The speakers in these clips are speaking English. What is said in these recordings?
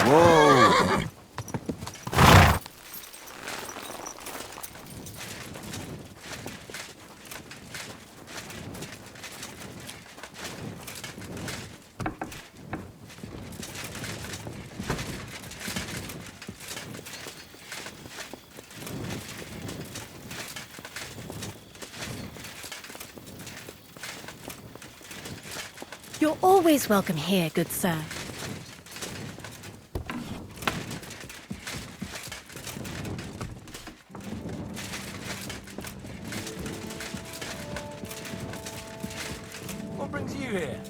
Whoa! You're always welcome here, good sir. What brings you here?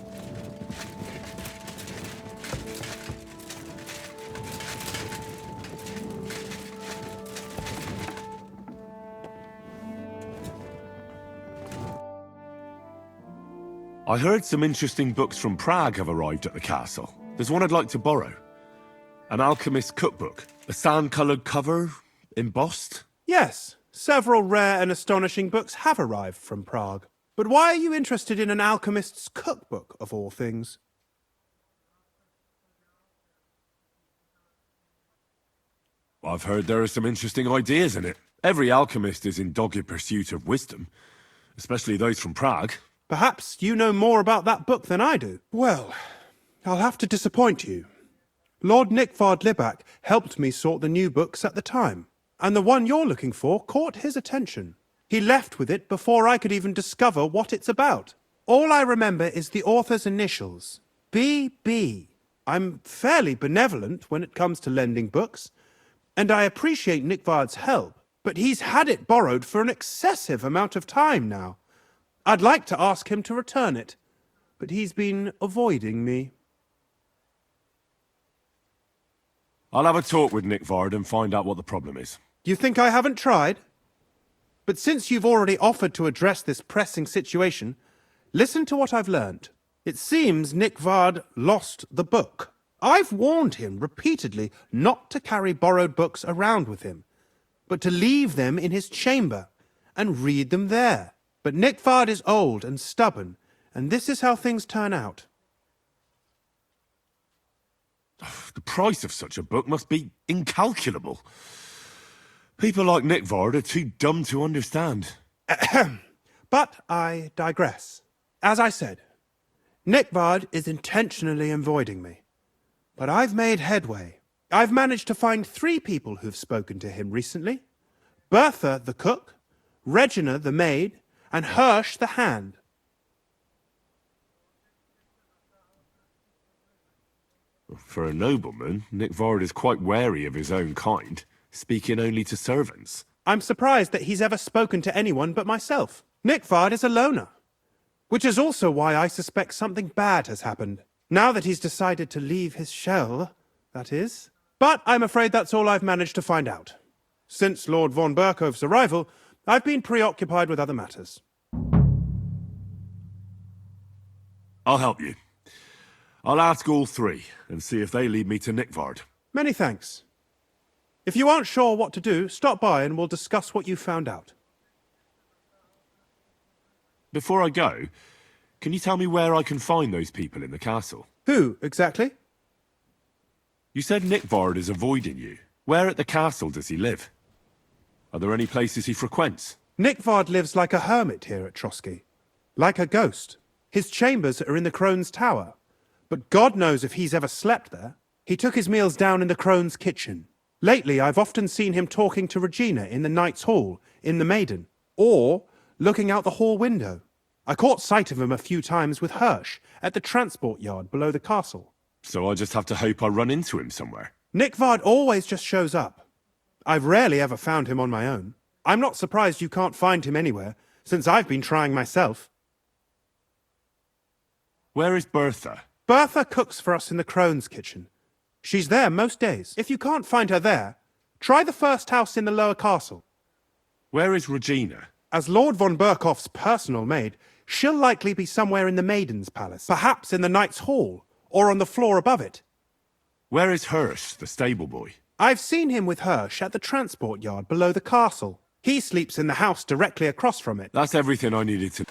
I heard some interesting books from Prague have arrived at the castle. There's one I'd like to borrow. An alchemist's cookbook. A sand-coloured cover, embossed. Yes, several rare and astonishing books have arrived from Prague. But why are you interested in an alchemist's cookbook, of all things? I've heard there are some interesting ideas in it. Every alchemist is in dogged pursuit of wisdom, especially those from Prague. Perhaps you know more about that book than I do. Well, I'll have to disappoint you. Lord Nickvard Libak helped me sort the new books at the time, and the one you're looking for caught his attention. He left with it before I could even discover what it's about. All I remember is the author's initials, B.B. I'm fairly benevolent when it comes to lending books, and I appreciate Nickvard's help, but he's had it borrowed for an excessive amount of time now. I'd like to ask him to return it, but he's been avoiding me. I'll have a talk with Nickvard and find out what the problem is. You think I haven't tried? But since you've already offered to address this pressing situation, listen to what I've learned. It seems Nickvard lost the book. I've warned him repeatedly not to carry borrowed books around with him, but to leave them in his chamber and read them there. But Nickvard is old and stubborn, and this is how things turn out. The price of such a book must be incalculable. People like Nickvard are too dumb to understand. But I digress. As I said, Nickvard is intentionally avoiding me. But I've made headway. I've managed to find 3 people who've spoken to him recently. Bertha, the cook, Regina, the maid, and Hirsch, the hand. For a nobleman, Nickvard is quite wary of his own kind, speaking only to servants. I'm surprised that he's ever spoken to anyone but myself. Nickvard is a loner, which is also why I suspect something bad has happened. Now that he's decided to leave his shell, that is. But I'm afraid that's all I've managed to find out. Since Lord von Berkov's arrival, I've been preoccupied with other matters. I'll help you. I'll ask all 3 and see if they lead me to Nickvard. Many thanks. If you aren't sure what to do, stop by and we'll discuss what you found out. Before I go, can you tell me where I can find those people in the castle? Who, exactly? You said Nickvard is avoiding you. Where at the castle does he live? Are there any places he frequents? Nickvard lives like a hermit here at Trosky. Like a ghost. His chambers are in the Crone's Tower. But God knows if he's ever slept there. He took his meals down in the Crone's kitchen. Lately, I've often seen him talking to Regina in the Knight's Hall, in the Maiden, or looking out the hall window. I caught sight of him a few times with Hirsch at the transport yard below the castle. So I just have to hope I run into him somewhere. Nickvard always just shows up. I've rarely ever found him on my own. I'm not surprised you can't find him anywhere, since I've been trying myself. Where is Bertha? Bertha cooks for us in the Crone's kitchen. She's there most days. If you can't find her there, try the first house in the lower castle. Where is Regina? As Lord von Berkoff's personal maid, she'll likely be somewhere in the Maiden's Palace, perhaps in the Knight's Hall, or on the floor above it. Where is Hirsch, the stable boy? I've seen him with Hirsch at the transport yard below the castle. He sleeps in the house directly across from it. That's everything I needed to...